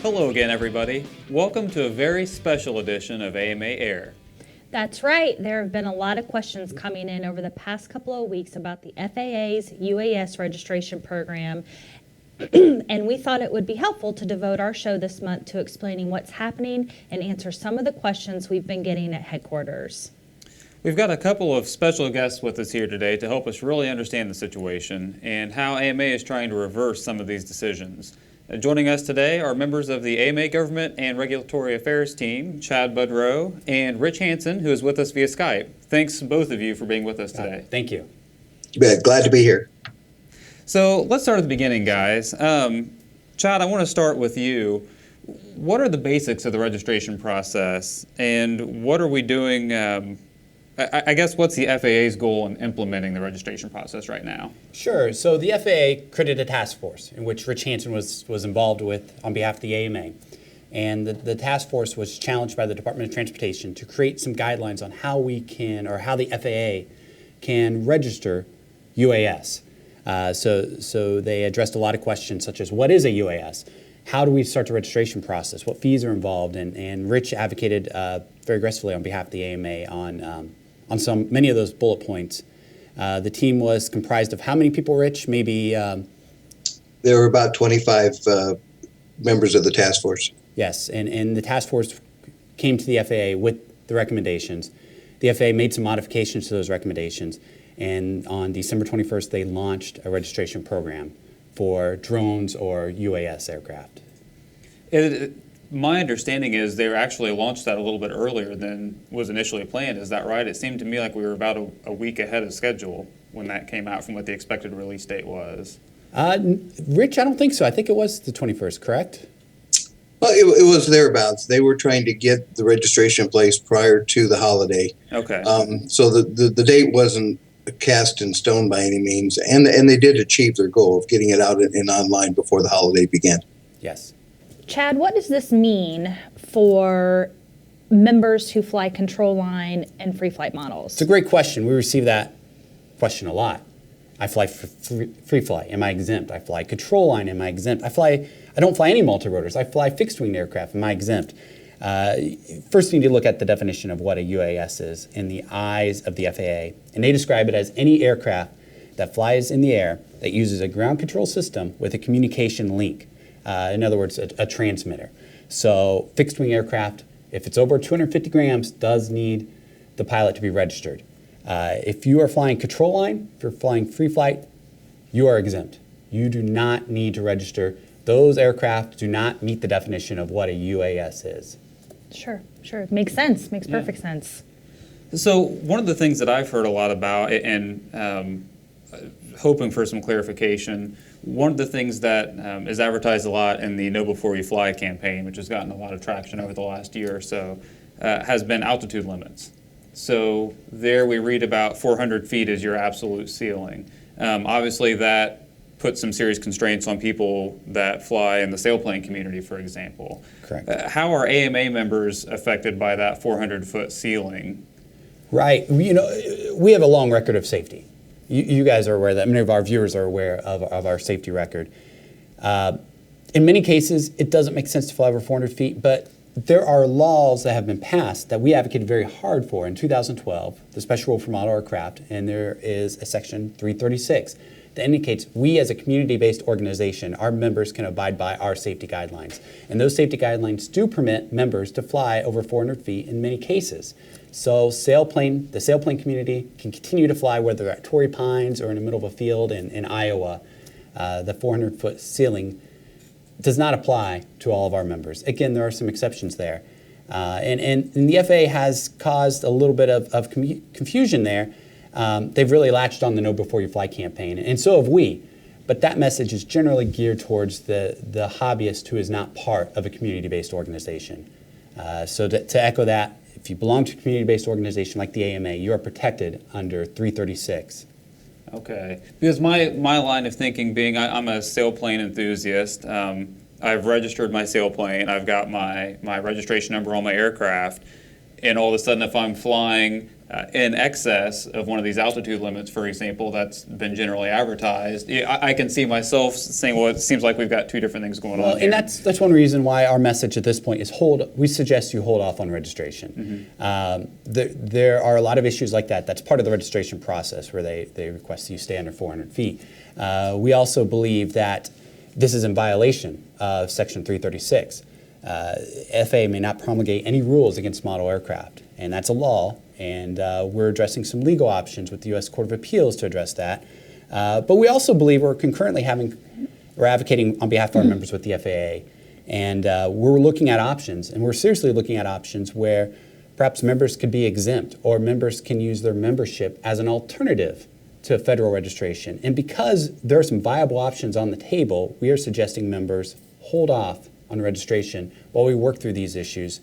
Hello again, everybody. Welcome to a very special edition of AMA Air. That's right. There have been a lot of questions coming in over the past couple of weeks about the FAA's UAS registration program, and we thought it would be helpful to devote our show this month to explaining what's happening and answer some of the questions we've been getting at headquarters. We've got a couple of special guests with us here today to help us really understand the situation and how AMA is trying to reverse some of these decisions. Joining us today are members of the AMA Government and Regulatory Affairs team, Chad Budreau and Rich Hanson, who is with us via Skype. Thanks, both of you, for being with us today. Thank you. Glad to be here. So let's start at the beginning, guys. Chad, I want to start with you. What are the basics of the registration process, and what are we doing? I guess what's the FAA's goal in implementing the registration process right now? Sure. So the FAA created a task force in which Rich Hanson was involved with on behalf of the AMA. And the task force was challenged by the Department of Transportation to create some guidelines on how we can, or how the FAA can register UAS. So they addressed a lot of questions such as what is a UAS? How do we start the registration process? What fees are involved? And Rich advocated very aggressively on behalf of the AMA on many of those bullet points. The team was comprised of how many people, Rich? Maybe? There were about 25 members of the task force. Yes, and the task force came to the FAA with the recommendations. The FAA made some modifications to those recommendations, and on December 21st, they launched a registration program for drones or UAS aircraft. My understanding is they actually launched that a little bit earlier than was initially planned. Is that right? It seemed to me like we were about a week ahead of schedule when that came out from what the expected release date was. Rich, I don't think so. I think it was the 21st, correct? Well, it was thereabouts. They were trying to get the registration in place prior to the holiday. Okay. So the date wasn't cast in stone by any means, and they did achieve their goal of getting it out in online before the holiday began. Yes. Chad, what does this mean for members who fly control line and free flight models? It's a great question. We receive that question a lot. I fly free flight. Am I exempt? I fly control line. Am I exempt? I don't fly any multi-rotors. I fly fixed-wing aircraft. Am I exempt? First, you need to look at the definition of what a UAS is in the eyes of the FAA. And they describe it as any aircraft that flies in the air that uses a ground control system with a communication link. In other words, a transmitter. So fixed-wing aircraft, if it's over 250 grams, does need the pilot to be registered. If you are flying control line, if you're flying free flight, you are exempt. You do not need to register. Those aircraft do not meet the definition of what a UAS is. Sure. Makes sense. Makes perfect sense. So one of the things that I've heard a lot about, and hoping for some clarification, one of the things that is advertised a lot in the Know Before You Fly campaign, which has gotten a lot of traction over the last year or so, has been altitude limits. So there we read about 400 feet as your absolute ceiling. Obviously that puts some serious constraints on people that fly in the sailplane community, for example. Correct. How are AMA members affected by that 400-foot ceiling? Right. We have a long record of safety. You guys are aware that many of our viewers are aware of our safety record. In many cases, it doesn't make sense to fly over 400 feet, but there are laws that have been passed that we advocated very hard for in 2012, the Special Rule for Model Aircraft, and there is a section 336 that indicates we as a community-based organization, our members can abide by our safety guidelines. And those safety guidelines do permit members to fly over 400 feet in many cases. So the sailplane community can continue to fly whether they're at Torrey Pines or in the middle of a field in Iowa. The 400-foot ceiling does not apply to all of our members. Again, there are some exceptions there. And the FAA has caused a little bit of confusion there. They've really latched on the Know Before You Fly campaign, and so have we. But that message is generally geared towards the hobbyist who is not part of a community-based organization. So to echo that, if you belong to a community-based organization like the AMA, you are protected under 336. Okay, because my line of thinking being I'm a sailplane enthusiast. I've registered my sailplane. I've got my registration number on my aircraft. And all of a sudden, if I'm flying in excess of one of these altitude limits, for example, that's been generally advertised, I can see myself saying, well, it seems like we've got two different things going on here. And that's one reason why our message at this point is we suggest you hold off on registration. There are a lot of issues like that. That's part of the registration process where they request that you stay under 400 feet. We also believe that this is in violation of Section 336. FAA may not promulgate any rules against model aircraft, and that's a law. And we're addressing some legal options with the U.S. Court of Appeals to address that. But we also believe we're advocating on behalf of our members with the FAA. And we're looking at options, and we're seriously looking at options where perhaps members could be exempt, or members can use their membership as an alternative to federal registration. And because there are some viable options on the table, we are suggesting members hold off on registration while we work through these issues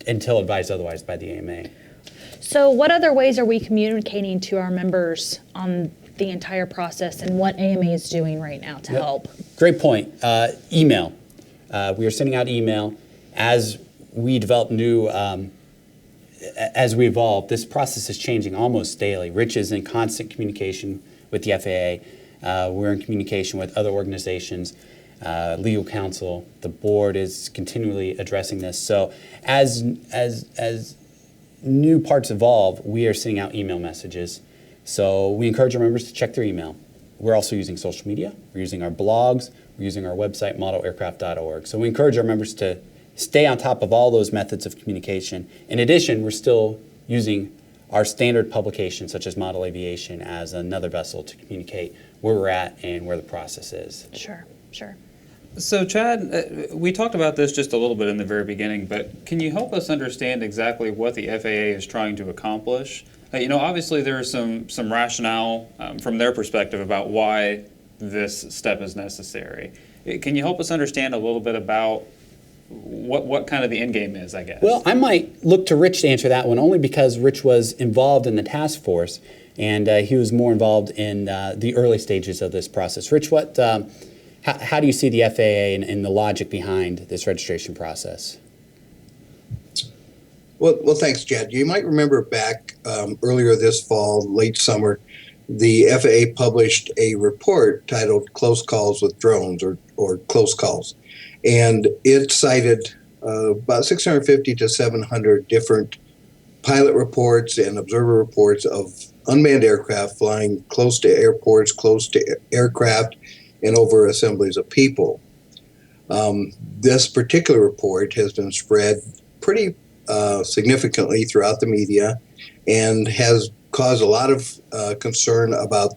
until advised otherwise by the AMA. So what other ways are we communicating to our members on the entire process and what AMA is doing right now to help? Great point. Email. We are sending out email as we develop new, as we evolve. This process is changing almost daily. Rich is in constant communication with the FAA. We're in communication with other organizations. Legal counsel, the board is continually addressing this. So as new parts evolve, we are sending out email messages. So we encourage our members to check their email. We're also using social media. We're using our blogs. We're using our website, modelaircraft.org. So we encourage our members to stay on top of all those methods of communication. In addition, we're still using our standard publications, such as Model Aviation, as another vessel to communicate where we're at and where the process is. Sure. So Chad, we talked about this just a little bit in the very beginning, but can you help us understand exactly what the FAA is trying to accomplish? Obviously there's some rationale from their perspective about why this step is necessary. Can you help us understand a little bit about what kind of the end game is, I guess? Well, I might look to Rich to answer that one, only because Rich was involved in the task force, and he was more involved in the early stages of this process. Rich, how do you see the FAA and the logic behind this registration process? Well, thanks, Chad. You might remember back earlier this fall, late summer, the FAA published a report titled Close Calls with Drones, or Close Calls. And it cited about 650 to 700 different pilot reports and observer reports of unmanned aircraft flying close to airports, close to aircraft, and over assemblies of people. This particular report has been spread pretty significantly throughout the media and has caused a lot of concern about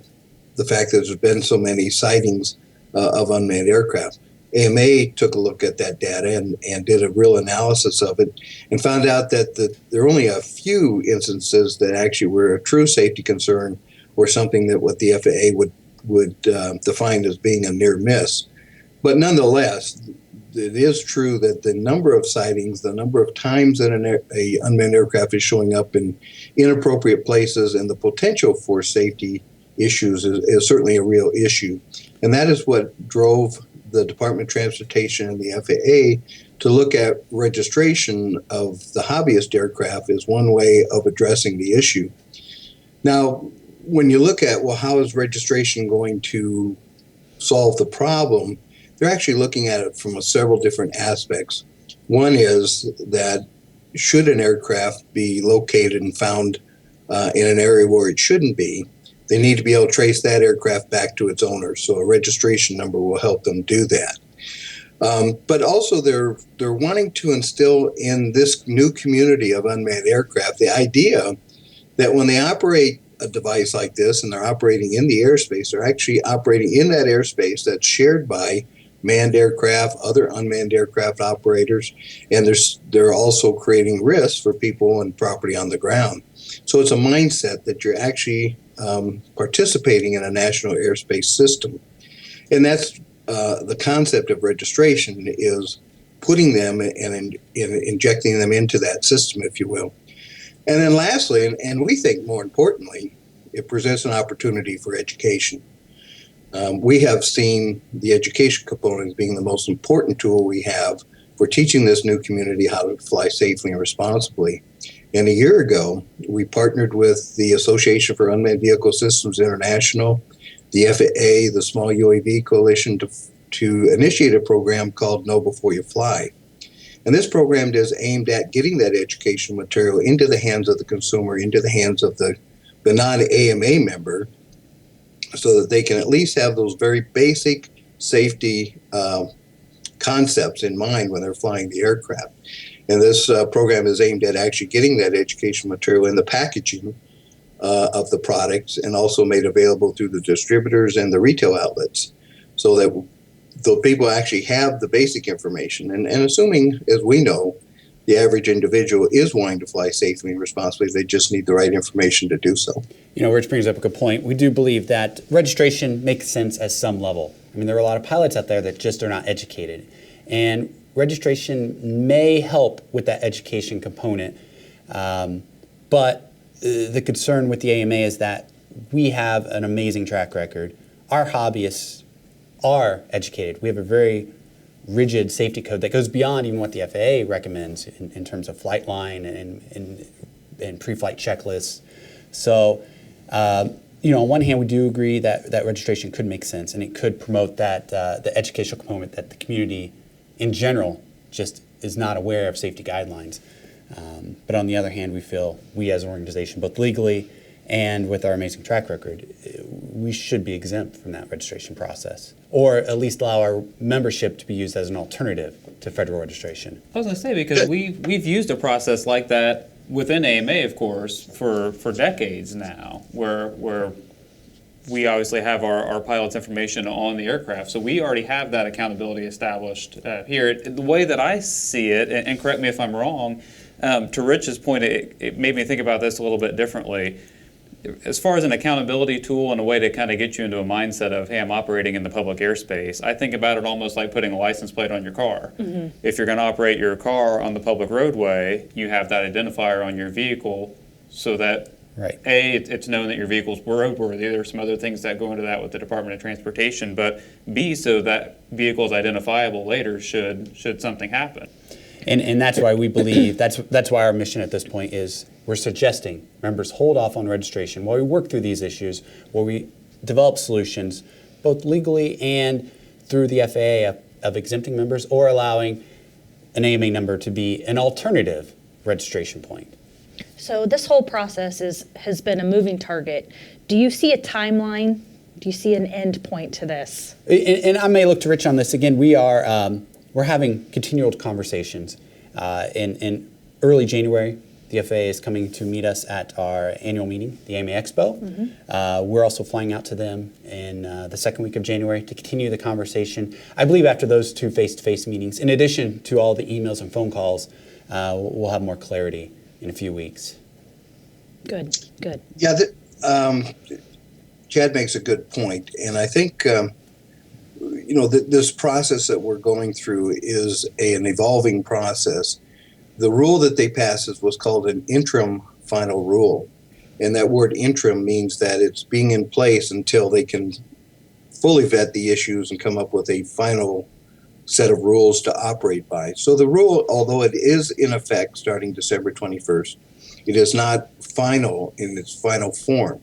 the fact that there's been so many sightings of unmanned aircraft. AMA took a look at that data and did a real analysis of it and found out that there are only a few instances that actually were a true safety concern or something that what the FAA would define as being a near miss. But nonetheless, it is true that the number of sightings, the number of times that an unmanned aircraft is showing up in inappropriate places, and the potential for safety issues is certainly a real issue. And that is what drove the Department of Transportation and the FAA to look at registration of the hobbyist aircraft as one way of addressing the issue. Now, when you look at, well, how is registration going to solve the problem, they're actually looking at it from several different aspects. One is that should an aircraft be located and found in an area where it shouldn't be, they need to be able to trace that aircraft back to its owner. So a registration number will help them do that. But also they're wanting to instill in this new community of unmanned aircraft the idea that when they operate a device like this and they're operating in the airspace, they're actually operating in that airspace that's shared by manned aircraft, other unmanned aircraft operators, and they're also creating risks for people and property on the ground. So it's a mindset that you're actually participating in a national airspace system. And that's the concept of registration, is putting them and injecting them into that system, if you will. And then lastly, and we think more importantly, it presents an opportunity for education. We have seen the education component as being the most important tool we have for teaching this new community how to fly safely and responsibly. And a year ago, we partnered with the Association for Unmanned Vehicle Systems International, the FAA, the Small UAV Coalition, to initiate a program called Know Before You Fly. And this program is aimed at getting that educational material into the hands of the consumer, into the hands of the non-AMA member, so that they can at least have those very basic safety concepts in mind when they're flying the aircraft. And this program is aimed at actually getting that educational material in the packaging of the products, and also made available through the distributors and the retail outlets, so that the people actually have the basic information. And assuming, as we know, the average individual is wanting to fly safely and responsibly, they just need the right information to do so. You know, Rich brings up a good point. We do believe that registration makes sense at some level. I mean, there are a lot of pilots out there that just are not educated. And registration may help with that education component. But the concern with the AMA is that we have an amazing track record. Our hobbyists are educated. We have a very rigid safety code that goes beyond even what the FAA recommends in terms of flight line and pre-flight checklists. So, you know, on one hand, we do agree that registration could make sense, and it could promote that the educational component that the community in general just is not aware of safety guidelines. But on the other hand, we feel we as an organization, both legally and with our amazing track record, we should be exempt from that registration process, or at least allow our membership to be used as an alternative to federal registration. I was going to say, because we've used a process like that within AMA, of course, for decades now, where we obviously have our pilots' information on the aircraft, so we already have that accountability established here. The way that I see it, and correct me if I'm wrong, to Rich's point, it made me think about this a little bit differently. As far as an accountability tool and a way to kind of get you into a mindset of, hey, I'm operating in the public airspace, I think about it almost like putting a license plate on your car. Mm-hmm. If you're going to operate your car on the public roadway, you have that identifier on your vehicle so that, right. A, it's known that your vehicle's roadworthy. There's some other things that go into that with the Department of Transportation, but B, so that vehicle is identifiable later should something happen. And that's why we believe, that's why our mission at this point is we're suggesting members hold off on registration while we work through these issues, while we develop solutions, both legally and through the FAA of exempting members or allowing an AMA number to be an alternative registration point. So this whole process has been a moving target. Do you see a timeline? Do you see an end point to this? And I may look to Rich on this again. We're having continual conversations. In early January, the FAA is coming to meet us at our annual meeting, the AMA Expo. Mm-hmm. We're also flying out to them in the second week of January to continue the conversation. I believe after those two face-to-face meetings, in addition to all the emails and phone calls, we'll have more clarity in a few weeks. Good. Yeah, Chad makes a good point, and I think this process that we're going through is an evolving process. The rule that they passed was called an interim final rule, and that word interim means that it's being in place until they can fully vet the issues and come up with a final set of rules to operate by. So the rule, although it is in effect starting December 21st, it is not final in its final form.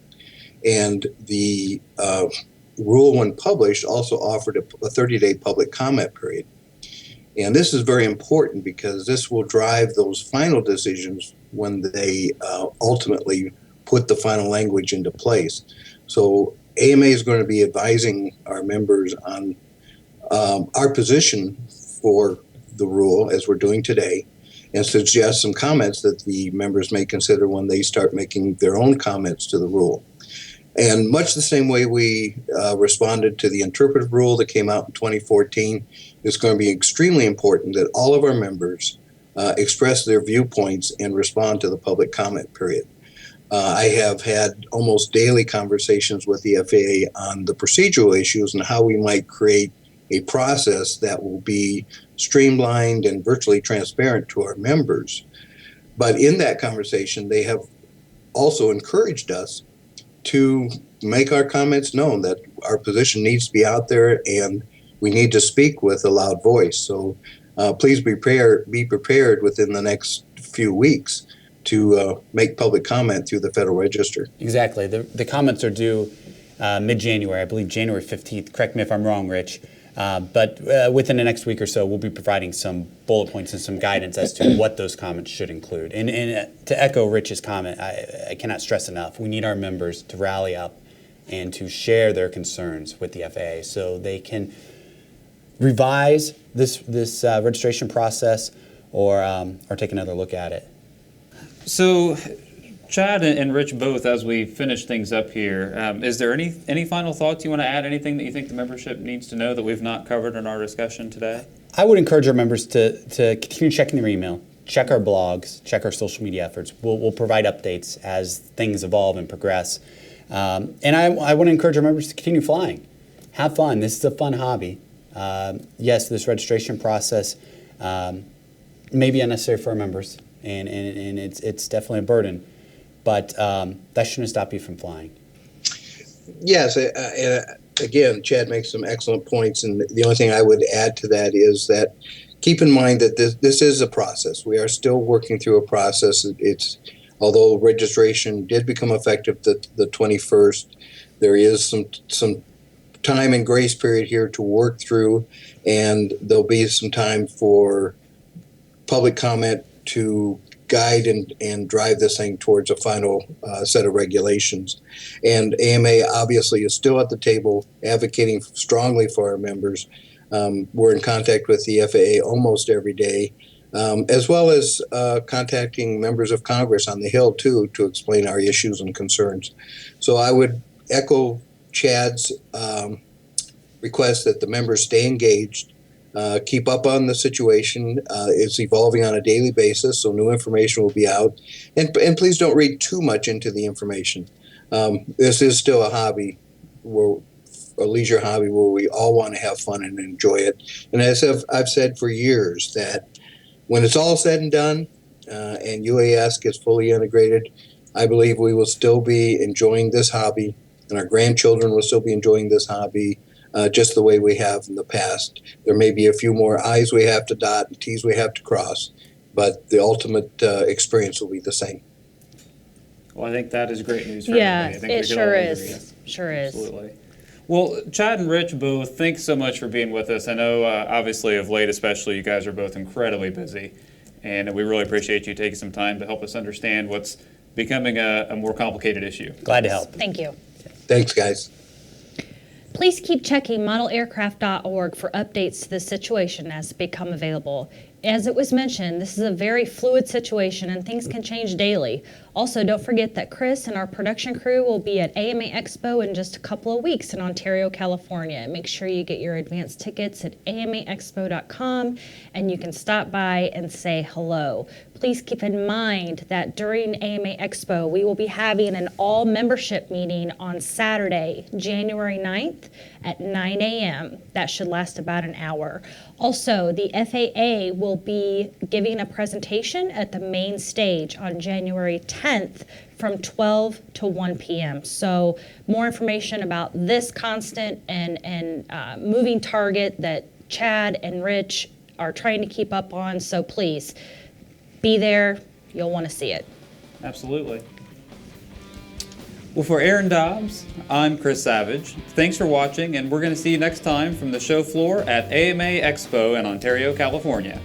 And the rule, when published, also offered a 30-day public comment period. And this is very important because this will drive those final decisions when they ultimately put the final language into place. So AMA is going to be advising our members on our position for the rule, as we're doing today, and suggest some comments that the members may consider when they start making their own comments to the rule. And much the same way we responded to the interpretive rule that came out in 2014, it's going to be extremely important that all of our members express their viewpoints and respond to the public comment period. I have had almost daily conversations with the FAA on the procedural issues and how we might create a process that will be streamlined and virtually transparent to our members. But in that conversation, they have also encouraged us to make our comments known, that our position needs to be out there and we need to speak with a loud voice. So please be prepared within the next few weeks to make public comment through the Federal Register. Exactly. The comments are due mid-January, I believe January 15th. Correct me if I'm wrong, Rich. But within the next week or so, we'll be providing some bullet points and some guidance as to what those comments should include. And to echo Rich's comment, I cannot stress enough, we need our members to rally up and to share their concerns with the FAA so they can revise this registration process or take another look at it. So, Chad and Rich both, as we finish things up here, is there any final thoughts you want to add? Anything that you think the membership needs to know that we've not covered in our discussion today? I would encourage our members to continue checking their email, check our blogs, check our social media efforts. We'll provide updates as things evolve and progress. And I want to encourage our members to continue flying. Have fun. This is a fun hobby. Yes, this registration process may be unnecessary for our members, and it's definitely a burden. But that shouldn't stop you from flying. Yes, again, Chad makes some excellent points, and the only thing I would add to that is that keep in mind that this is a process. We are still working through a process. Although registration did become effective the 21st, there is some time and grace period here to work through, and there'll be some time for public comment to guide and drive this thing towards a final set of regulations. And AMA obviously is still at the table advocating strongly for our members. We're in contact with the FAA almost every day, as well as contacting members of Congress on the Hill too to explain our issues and concerns. So I would echo Chad's request that the members stay engaged. Keep up on the situation. It's evolving on a daily basis, so new information will be out. And please don't read too much into the information. This is still a hobby, a leisure hobby where we all want to have fun and enjoy it. And as I've said for years, that when it's all said and done and UAS gets fully integrated, I believe we will still be enjoying this hobby, and our grandchildren will still be enjoying this hobby. Just the way we have in the past. There may be a few more I's we have to dot and T's we have to cross, but the ultimate experience will be the same. Well, I think that is great news for Yeah, everybody. I think it we could sure all is. agree. Sure is. Absolutely. Well, Chad and Rich both, thanks so much for being with us. I know, obviously, of late especially, you guys are both incredibly busy, and we really appreciate you taking some time to help us understand what's becoming a more complicated issue. Glad to help. Thank you. Thanks, guys. Please keep checking modelaircraft.org for updates to the situation as they become available. As it was mentioned, this is a very fluid situation and things can change daily. Also, don't forget that Chris and our production crew will be at AMA Expo in just a couple of weeks in Ontario, California. Make sure you get your advance tickets at amaexpo.com and you can stop by and say hello. Please keep in mind that during AMA Expo, we will be having an all membership meeting on Saturday, January 9th at 9 a.m. That should last about an hour. Also, the FAA will be giving a presentation at the main stage on January 10th from 12 to 1 p.m. So more information about this constant and moving target that Chad and Rich are trying to keep up on. So please be there. You'll want to see it. Absolutely. Well, for Aaron Dobbs, I'm Chris Savage. Thanks for watching, and we're going to see you next time from the show floor at AMA Expo in Ontario, California.